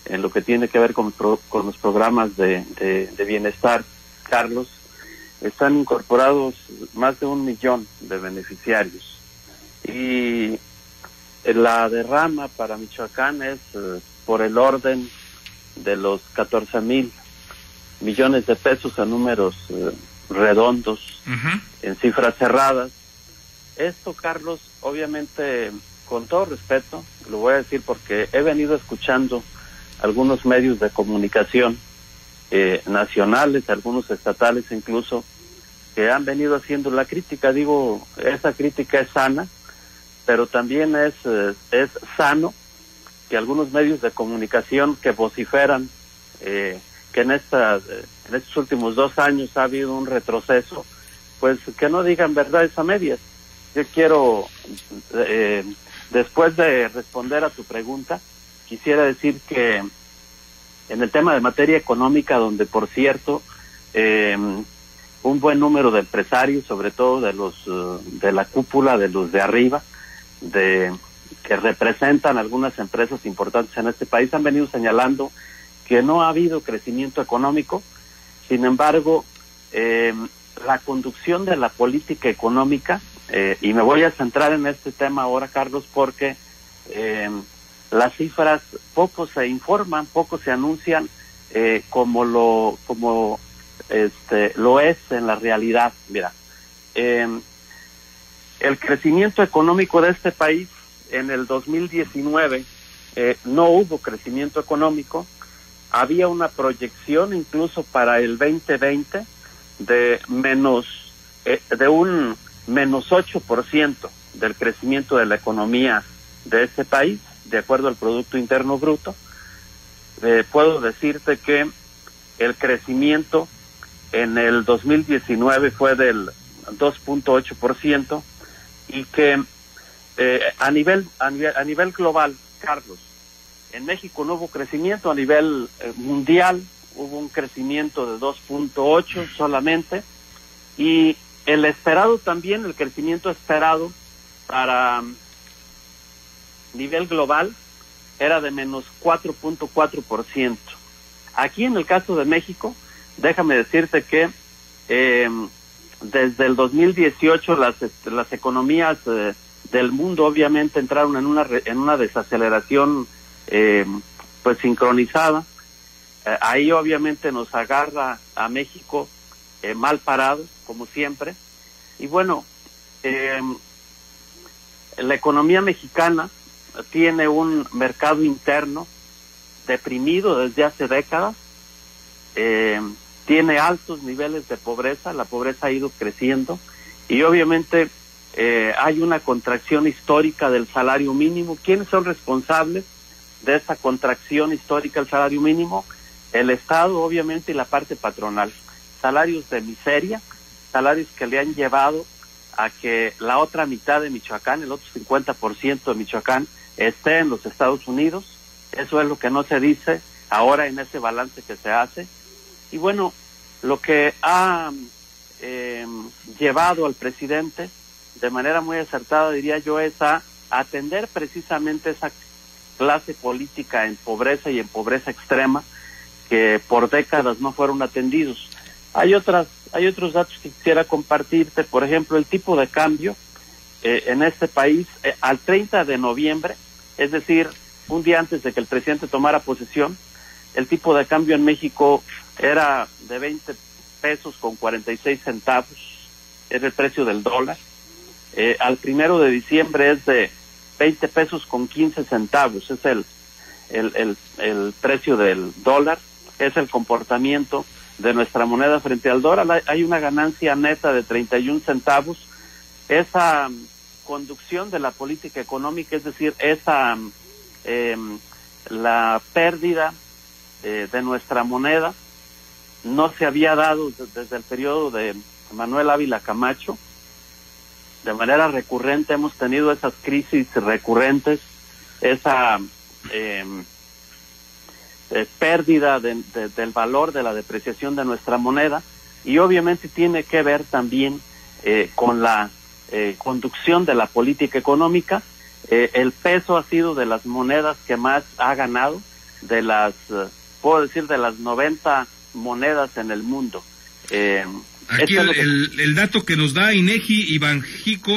en lo que tiene que ver con los programas de bienestar, Carlos. Están incorporados más de 1 millón de beneficiarios. Y la derrama para Michoacán es por el orden de los 14,000 millones de pesos a números redondos, en cifras cerradas. Esto, Carlos, obviamente, con todo respeto, lo voy a decir porque he venido escuchando algunos medios de comunicación nacionales, algunos estatales incluso, que han venido haciendo la crítica. Digo, esa crítica es sana, pero también es sano que algunos medios de comunicación que vociferan que en estos últimos 2 años ha habido un retroceso, pues que no digan verdades a medias. Yo quiero, después de responder a tu pregunta, quisiera decir que en el tema de materia económica, donde por cierto un buen número de empresarios, sobre todo de los de la cúpula, de los de arriba, que representan algunas empresas importantes en este país, han venido señalando que no ha habido crecimiento económico. Sin embargo, la conducción de la política económica, y me voy a centrar en este tema ahora, Carlos, porque las cifras poco se informan, poco se anuncian como lo es en la realidad. Mira, el crecimiento económico de este país en el 2019 no hubo crecimiento económico. Había una proyección incluso para el 2020 de un menos 8% del crecimiento de la economía de este país, de acuerdo al Producto Interno Bruto. Puedo decirte que el crecimiento en el 2019 fue del 2.8%, y que a nivel global, Carlos, en México no hubo crecimiento. A nivel mundial hubo un crecimiento de 2.8 solamente, y el esperado también, el crecimiento esperado para nivel global era de menos 4.4%. Aquí en el caso de México, déjame decirte que desde el 2018 las economías del mundo obviamente entraron en una desaceleración pues sincronizada. Ahí obviamente nos agarra a México mal parado, como siempre. Y bueno, la economía mexicana tiene un mercado interno deprimido desde hace décadas, tiene altos niveles de pobreza, la pobreza ha ido creciendo, y obviamente hay una contracción histórica del salario mínimo. ¿Quiénes son responsables de esa contracción histórica del salario mínimo? El Estado, obviamente, y la parte patronal. Salarios de miseria, salarios que le han llevado a que la otra mitad de Michoacán, el otro 50% de Michoacán, esté en los Estados Unidos. Eso es lo que no se dice ahora en ese balance que se hace. Y bueno, lo que ha llevado al presidente de manera muy acertada, diría yo, es a atender precisamente esa clase política en pobreza y en pobreza extrema que por décadas no fueron atendidos. Hay otros datos que quisiera compartirte. Por ejemplo, el tipo de cambio en este país al 30 de noviembre, es decir, un día antes de que el presidente tomara posesión, el tipo de cambio en México era de 20 pesos con 46 centavos, es el precio del dólar. Al 1 de diciembre es de 20 pesos con 15 centavos, es el precio del dólar, es el comportamiento de nuestra moneda frente al dólar. Hay una ganancia neta de 31 centavos. Esa conducción de la política económica, es decir, esa la pérdida de nuestra moneda no se había dado desde el periodo de Manuel Ávila Camacho. De manera recurrente hemos tenido esas crisis recurrentes, esa pérdida del valor, de la depreciación de nuestra moneda, y obviamente tiene que ver también con la conducción de la política económica. El peso ha sido de las monedas que más ha ganado, puedo decir, de las 90 monedas en el mundo. Aquí el dato que nos da INEGI y Banjico,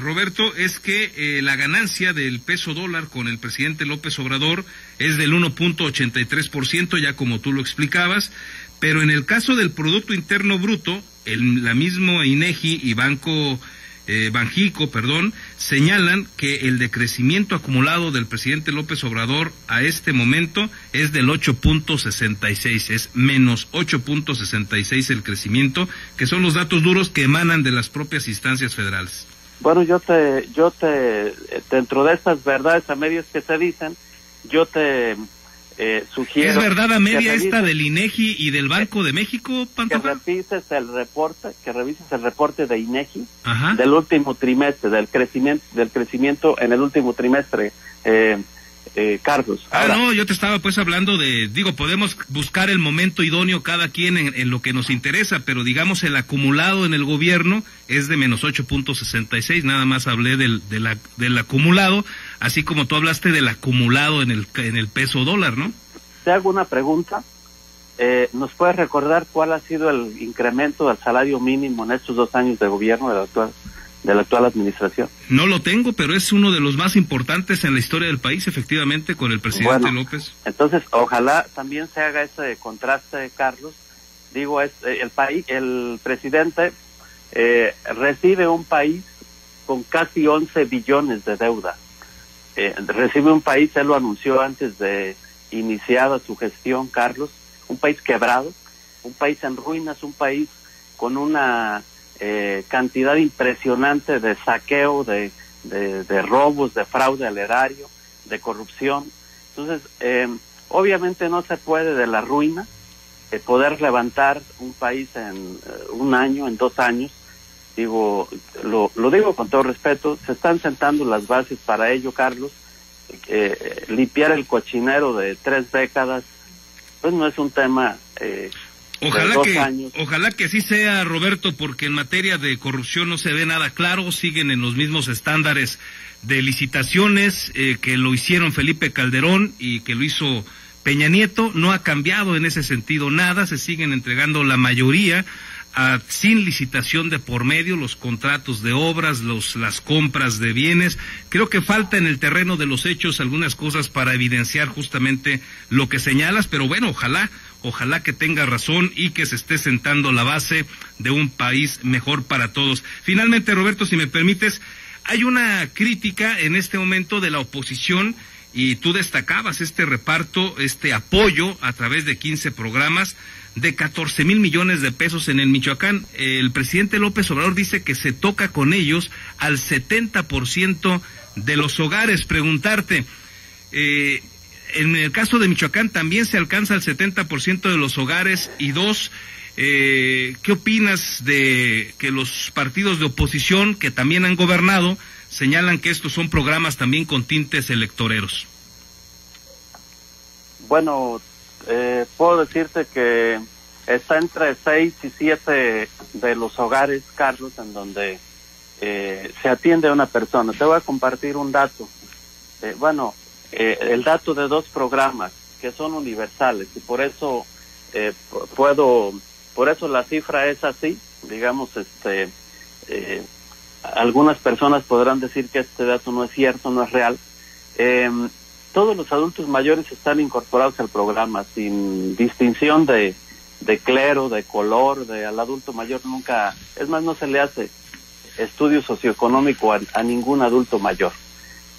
Roberto, es que la ganancia del peso dólar con el presidente López Obrador es del 1.83%, ya como tú lo explicabas, pero en el caso del Producto Interno Bruto, la misma INEGI y Banjico, señalan que el decrecimiento acumulado del presidente López Obrador a este momento es del 8.66, es menos 8.66 el crecimiento, que son los datos duros que emanan de las propias instancias federales. Bueno, yo te dentro de estas verdades a medias que se dicen, yo te sugiero... ¿Es verdad a media esta del INEGI y del Banco de México, Pantoja? Que revises el reporte de INEGI. Ajá. Del último trimestre, del crecimiento en el último trimestre, Carlos. Ahora, no, yo te estaba pues hablando podemos buscar el momento idóneo cada quien en lo que nos interesa, pero digamos el acumulado en el gobierno es de menos 8.66, nada más hablé del acumulado, así como tú hablaste del acumulado en el peso dólar, ¿no? Te hago una pregunta, ¿nos puedes recordar cuál ha sido el incremento del salario mínimo en estos 2 años de gobierno de la actual administración? No lo tengo, pero es uno de los más importantes en la historia del país, efectivamente, con el presidente López. Entonces, ojalá también se haga ese contraste, Carlos. Digo, el presidente recibe un país con casi 11 billones de deuda. Recibe un país, él lo anunció antes de iniciada su gestión, Carlos, un país quebrado, un país en ruinas, un país con una cantidad impresionante de saqueo, de robos, de fraude al erario, de corrupción. Entonces, obviamente no se puede de la ruina poder levantar un país en un año, en 2 años. Digo, lo digo con todo respeto, se están sentando las bases para ello, Carlos. Limpiar el cochinero de 3 décadas, pues no es un tema... Ojalá que así sea, Roberto, porque en materia de corrupción no se ve nada claro, siguen en los mismos estándares de licitaciones que lo hicieron Felipe Calderón y que lo hizo Peña Nieto, no ha cambiado en ese sentido nada, se siguen entregando la mayoría sin licitación de por medio, los contratos de obras, las compras de bienes. Creo que falta en el terreno de los hechos algunas cosas para evidenciar justamente lo que señalas, pero bueno, ojalá que tenga razón y que se esté sentando la base de un país mejor para todos. Finalmente, Roberto, si me permites, hay una crítica en este momento de la oposición y tú destacabas este reparto, este apoyo a través de 15 programas de 14,000 millones de pesos en el Michoacán. El presidente López Obrador dice que se toca con ellos al 70% de los hogares. Preguntarte, en el caso de Michoacán también se alcanza el 70% de los hogares. Y dos, ¿qué opinas de que los partidos de oposición que también han gobernado señalan que estos son programas también con tintes electoreros? Bueno, puedo decirte que está entre 6 y 7 de los hogares, Carlos, en donde se atiende a una persona. Te voy a compartir un dato. El dato de 2 programas que son universales y por eso por eso la cifra es así. Digamos, algunas personas podrán decir que este dato no es cierto, no es real. Todos los adultos mayores están incorporados al programa sin distinción de clero, de color, al adulto mayor nunca, es más, no se le hace estudio socioeconómico a ningún adulto mayor.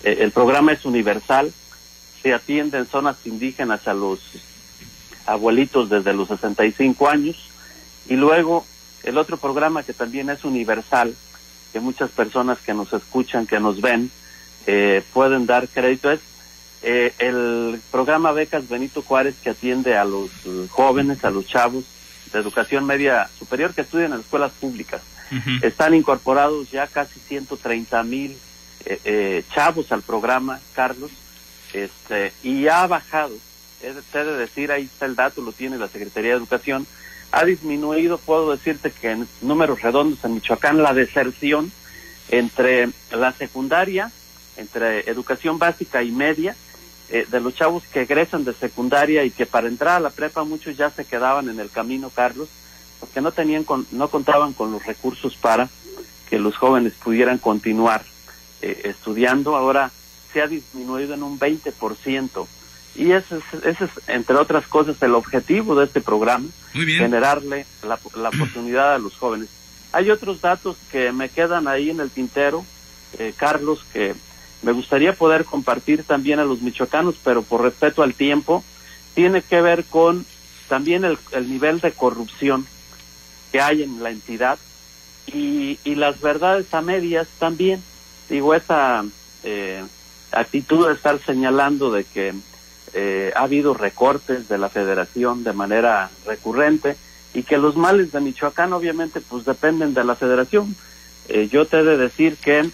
El programa es universal, se atiende en zonas indígenas a los abuelitos desde los 65 años, y luego el otro programa que también es universal, que muchas personas que nos escuchan, que nos ven, pueden dar crédito, es el programa Becas Benito Juárez, que atiende a los jóvenes, a los chavos de educación media superior que estudian en escuelas públicas. Están incorporados ya casi 130,000 chavos al programa, Carlos, y ha bajado, te he de decir, ahí está el dato, lo tiene la Secretaría de Educación, ha disminuido, puedo decirte que en números redondos en Michoacán, la deserción entre la secundaria, entre educación básica y media, de los chavos que egresan de secundaria y que para entrar a la prepa muchos ya se quedaban en el camino, Carlos, porque no contaban con los recursos para que los jóvenes pudieran continuar estudiando. Ahora se ha disminuido en un 20%, y ese es, entre otras cosas, el objetivo de este programa, generarle la oportunidad a los jóvenes. Hay otros datos que me quedan ahí en el tintero, Carlos, que me gustaría poder compartir también a los michoacanos, pero por respeto al tiempo, tiene que ver con también el nivel de corrupción que hay en la entidad y las verdades a medias también. Digo, esa actitud de estar señalando de que ha habido recortes de la federación de manera recurrente y que los males de Michoacán obviamente pues dependen de la federación. Yo te he de decir que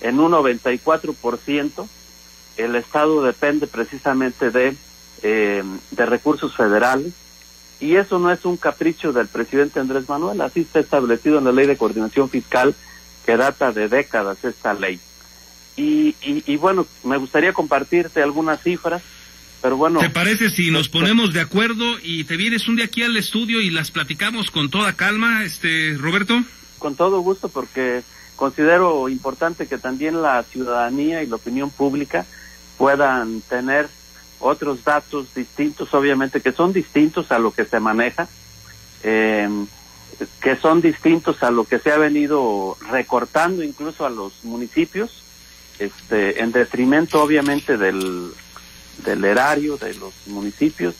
en un 94% el Estado depende precisamente de recursos federales, y eso no es un capricho del presidente Andrés Manuel, así está establecido en la Ley de Coordinación Fiscal, que data de décadas esta ley. Y bueno, me gustaría compartirte algunas cifras, pero bueno... ¿Te parece si nos ponemos de acuerdo y te vienes un día aquí al estudio y las platicamos con toda calma, Roberto? Con todo gusto, porque considero importante que también la ciudadanía y la opinión pública puedan tener otros datos distintos, obviamente, que son distintos a lo que se maneja, que son distintos a lo que se ha venido recortando incluso a los municipios, en detrimento obviamente del erario de los municipios,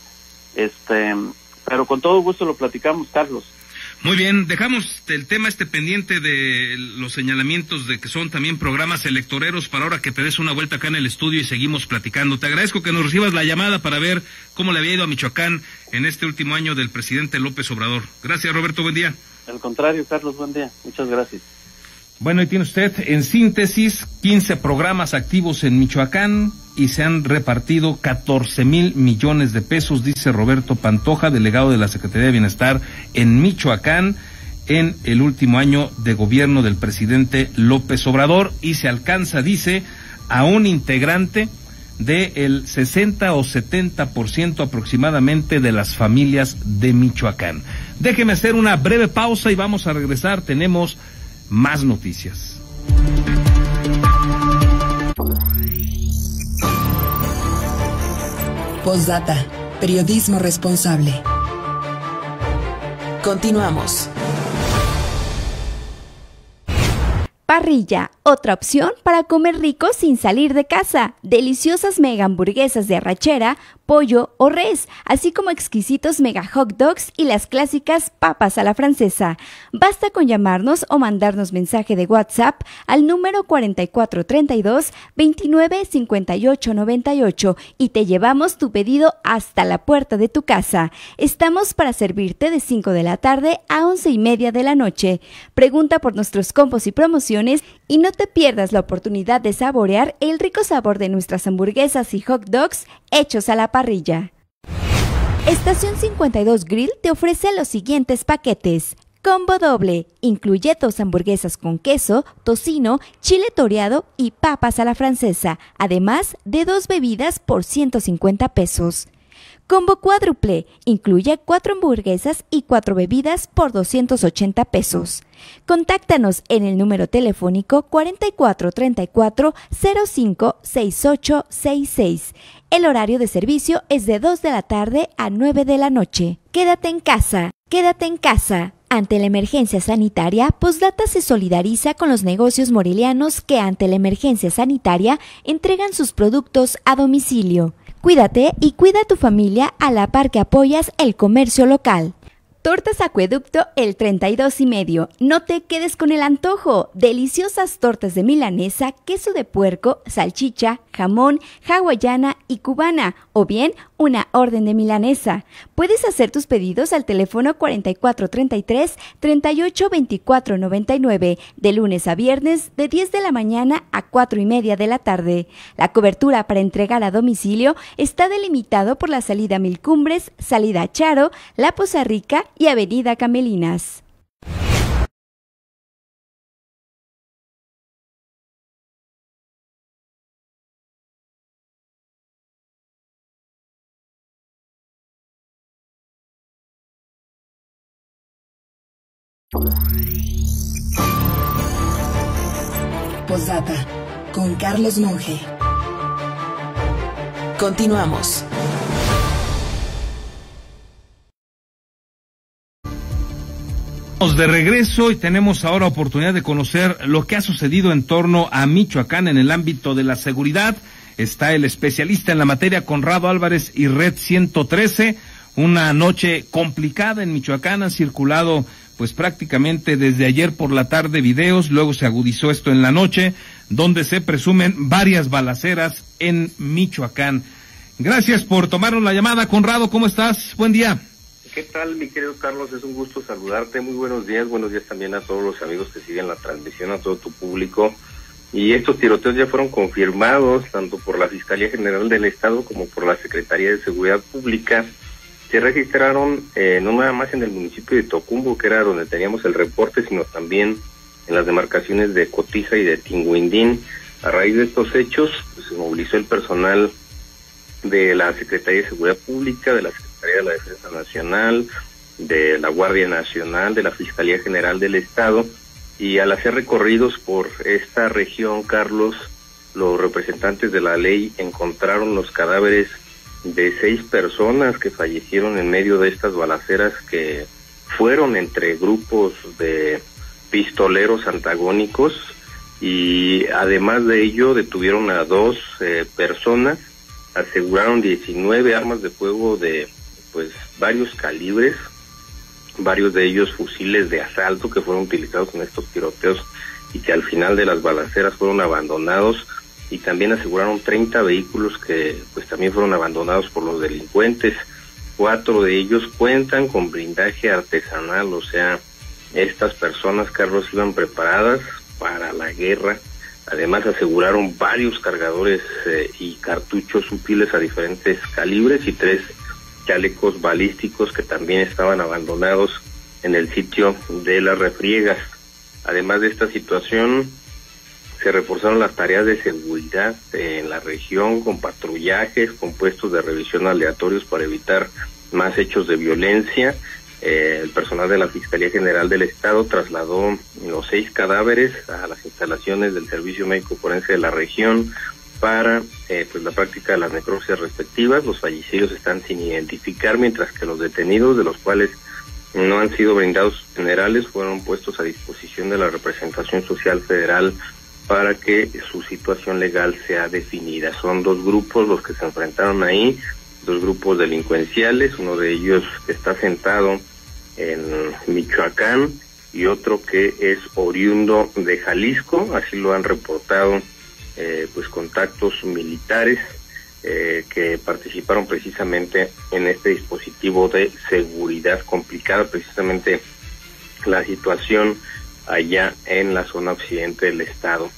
pero con todo gusto lo platicamos, Carlos. Muy bien, dejamos el tema pendiente de los señalamientos de que son también programas electoreros para ahora que te des una vuelta acá en el estudio y seguimos platicando. Te agradezco que nos recibas la llamada para ver cómo le había ido a Michoacán en este último año del presidente López Obrador. Gracias, Roberto, buen día. Al contrario, Carlos, buen día. Muchas gracias. Bueno, y tiene usted, en síntesis, 15 programas activos en Michoacán y se han repartido 14,000 millones de pesos, dice Roberto Pantoja, delegado de la Secretaría de Bienestar en Michoacán, en el último año de gobierno del presidente López Obrador, y se alcanza, dice, a un integrante del 60 o 70% aproximadamente de las familias de Michoacán. Déjeme hacer una breve pausa y vamos a regresar, tenemos más noticias. Postdata, periodismo responsable. Continuamos. Parrilla, otra opción para comer rico sin salir de casa. Deliciosas mega hamburguesas de arrachera, pollo o res, así como exquisitos mega hot dogs y las clásicas papas a la francesa. Basta con llamarnos o mandarnos mensaje de WhatsApp al número 4432-295898 y te llevamos tu pedido hasta la puerta de tu casa. Estamos para servirte de 5 de la tarde a 11:30 de la noche. Pregunta por nuestros combos y promociones y no te pierdas la oportunidad de saborear el rico sabor de nuestras hamburguesas y hot dogs hechos a la parrilla. Estación 52 Grill te ofrece los siguientes paquetes. Combo doble, incluye 2 hamburguesas con queso, tocino, chile toreado y papas a la francesa, además de 2 bebidas por 150 pesos. Combo cuádruple, incluye 4 hamburguesas y 4 bebidas por 280 pesos. Contáctanos en el número telefónico 4434-056866. El horario de servicio es de 2 de la tarde a 9 de la noche. Quédate en casa, quédate en casa. Ante la emergencia sanitaria, Postdata se solidariza con los negocios morelianos que ante la emergencia sanitaria entregan sus productos a domicilio. Cuídate y cuida a tu familia a la par que apoyas el comercio local. Tortas Acueducto el 32,5. No te quedes con el antojo. Deliciosas tortas de milanesa, queso de puerco, salchicha, jamón, hawaiana y cubana, o bien una orden de milanesa. Puedes hacer tus pedidos al teléfono 4433-382499, de lunes a viernes de 10 de la mañana a 4:30 de la tarde. La cobertura para entregar a domicilio está delimitado por la salida Mil Cumbres, salida Charo, La Poza Rica y Avenida Camelinas. Postdata con Carlos Monge. Continuamos. De regreso y tenemos ahora oportunidad de conocer lo que ha sucedido en torno a Michoacán en el ámbito de la seguridad. Está el especialista en la materia Conrado Álvarez y Red 113. Una noche complicada en Michoacán, han circulado pues prácticamente desde ayer por la tarde videos, luego se agudizó esto en la noche, donde se presumen varias balaceras en Michoacán. Gracias por tomarnos la llamada, Conrado, ¿cómo estás? Buen día. ¿Qué tal, mi querido Carlos? Es un gusto saludarte. Muy buenos días también a todos los amigos que siguen la transmisión, a todo tu público. Y estos tiroteos ya fueron confirmados tanto por la Fiscalía General del Estado como por la Secretaría de Seguridad Pública. Se registraron no nada más en el municipio de Tocumbo, que era donde teníamos el reporte, sino también en las demarcaciones de Cotija y de Tinguindín. A raíz de estos hechos, pues, se movilizó el personal de la Secretaría de Seguridad Pública, de la Secretaría de la Defensa Nacional, de la Guardia Nacional, de la Fiscalía General del Estado, y al hacer recorridos por esta región, Carlos, los representantes de la ley encontraron los cadáveres de 6 personas que fallecieron en medio de estas balaceras que fueron entre grupos de pistoleros antagónicos, y además de ello detuvieron a 2 personas, aseguraron 19 armas de fuego de pues varios calibres, varios de ellos fusiles de asalto que fueron utilizados en estos tiroteos y que al final de las balaceras fueron abandonados, y también aseguraron 30 vehículos que pues también fueron abandonados por los delincuentes. 4 de ellos cuentan con blindaje artesanal, o sea, estas personas, Carlos, iban preparadas para la guerra. Además aseguraron varios cargadores y cartuchos útiles a diferentes calibres y 3 chalecos balísticos que también estaban abandonados en el sitio de las refriegas. Además de esta situación, se reforzaron las tareas de seguridad en la región con patrullajes, con puestos de revisión aleatorios para evitar más hechos de violencia. El personal de la Fiscalía General del Estado trasladó los 6 cadáveres a las instalaciones del Servicio Médico Forense de la región para pues la práctica de las necropsias respectivas. Los fallecidos están sin identificar, mientras que los detenidos, de los cuales no han sido brindados generales, fueron puestos a disposición de la representación social federal para que su situación legal sea definida. Son 2 grupos los que se enfrentaron ahí, 2 grupos delincuenciales, uno de ellos que está sentado en Michoacán y otro que es oriundo de Jalisco, así lo han reportado pues contactos militares que participaron precisamente en este dispositivo de seguridad complicada, precisamente la situación allá en la zona occidente del estado.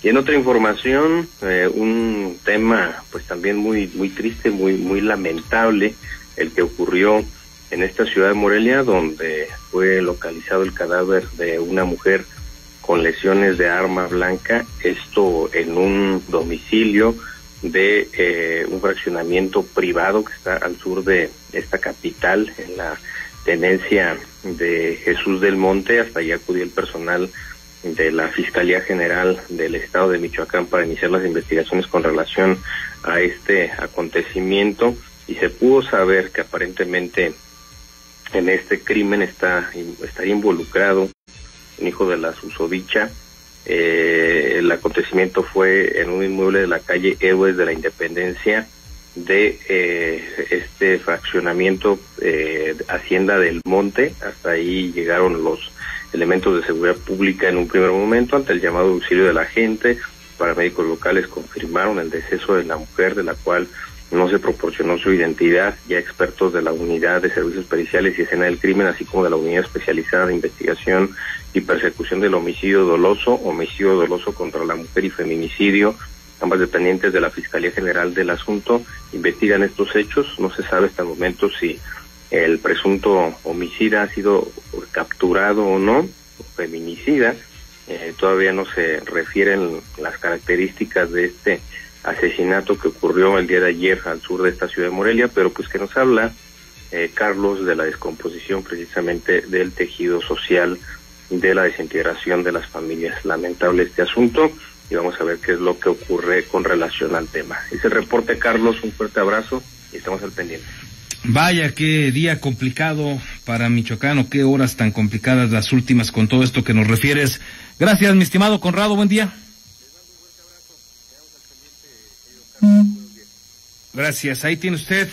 Y en otra información, un tema pues también muy triste, muy lamentable, el que ocurrió en esta ciudad de Morelia, donde fue localizado el cadáver de una mujer con lesiones de arma blanca, esto en un domicilio de un fraccionamiento privado que está al sur de esta capital, en la tenencia de Jesús del Monte. Hasta allá acudió el personal de la Fiscalía General del Estado de Michoacán para iniciar las investigaciones con relación a este acontecimiento, y se pudo saber que aparentemente en este crimen estaría involucrado un hijo de la susodicha. El acontecimiento fue en un inmueble de la calle Héroes de la Independencia, de este fraccionamiento Hacienda del Monte. Hasta ahí llegaron los elementos de seguridad pública en un primer momento. Ante el llamado de auxilio de la gente, paramédicos locales confirmaron el deceso de la mujer, de la cual no se proporcionó su identidad. Ya expertos de la Unidad de Servicios Periciales y Escena del Crimen, así como de la Unidad Especializada de Investigación y Persecución del Homicidio Doloso contra la mujer y feminicidio, ambas dependientes de la Fiscalía General del Asunto, investigan estos hechos. No se sabe hasta el momento si el presunto homicida ha sido capturado o no, o feminicida. Todavía no se refieren las características de este asesinato que ocurrió el día de ayer al sur de esta ciudad de Morelia, pero pues que nos habla, Carlos, de la descomposición precisamente del tejido social, de la desintegración de las familias. Lamentable este asunto, y vamos a ver qué es lo que ocurre con relación al tema. Es el reporte, Carlos, un fuerte abrazo y estamos al pendiente. Vaya, qué día complicado para Michoacán, o qué horas tan complicadas las últimas con todo esto que nos refieres. Gracias, mi estimado Conrado, buen día. Gracias, ahí tiene usted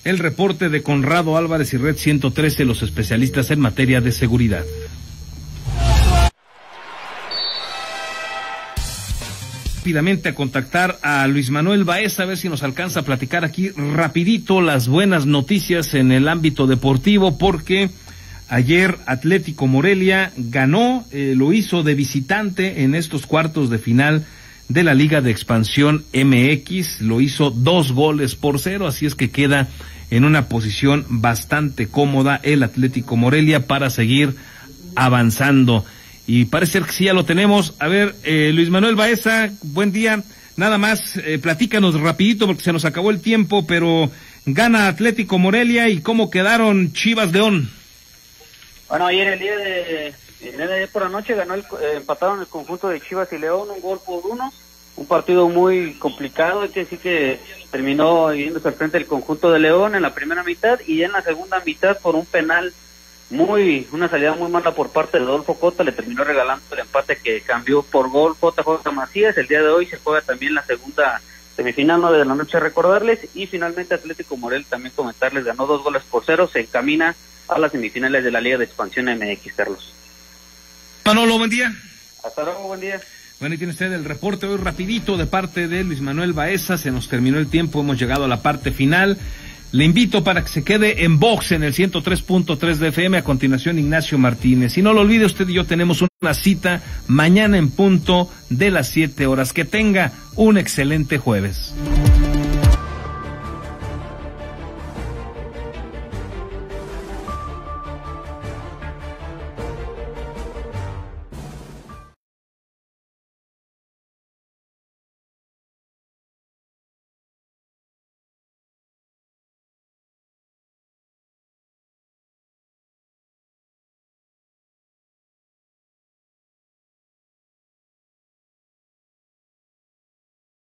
el reporte de Conrado Álvarez y Red 113, los especialistas en materia de seguridad. Rápidamente a contactar a Luis Manuel Baeza, a ver si nos alcanza a platicar aquí rapidito las buenas noticias en el ámbito deportivo, porque ayer Atlético Morelia ganó, lo hizo de visitante en estos cuartos de final de la Liga de Expansión MX, lo hizo 2-0, así es que queda en una posición bastante cómoda el Atlético Morelia para seguir avanzando. Y parece ser que sí ya lo tenemos. A ver, Luis Manuel Baeza, buen día. Nada más, platícanos rapidito porque se nos acabó el tiempo, pero gana Atlético Morelia, ¿y cómo quedaron Chivas León? Bueno, ayer el día de ayer por la noche empataron el conjunto de Chivas y León 1-1, un partido muy complicado. Hay que decir que terminó yéndose al frente el conjunto de León en la primera mitad, y en la segunda mitad por un penal una salida muy mala por parte de Rodolfo Cota, le terminó regalando el empate que cambió por gol JJ Macías. El día de hoy se juega también la segunda semifinal, 9 de la noche, recordarles, y finalmente Atlético Morelia, también comentarles, ganó 2-0, se encamina a las semifinales de la Liga de Expansión MX, Carlos. Manolo, buen día. Hasta luego, buen día. Bueno, y tiene usted el reporte hoy rapidito de parte de Luis Manuel Baeza. Se nos terminó el tiempo, hemos llegado a la parte final. Le invito para que se quede en Vox en el 103.3 de FM. A continuación, Ignacio Martínez. Y no lo olvide, usted y yo tenemos una cita mañana en punto de las 7 horas. Que tenga un excelente jueves.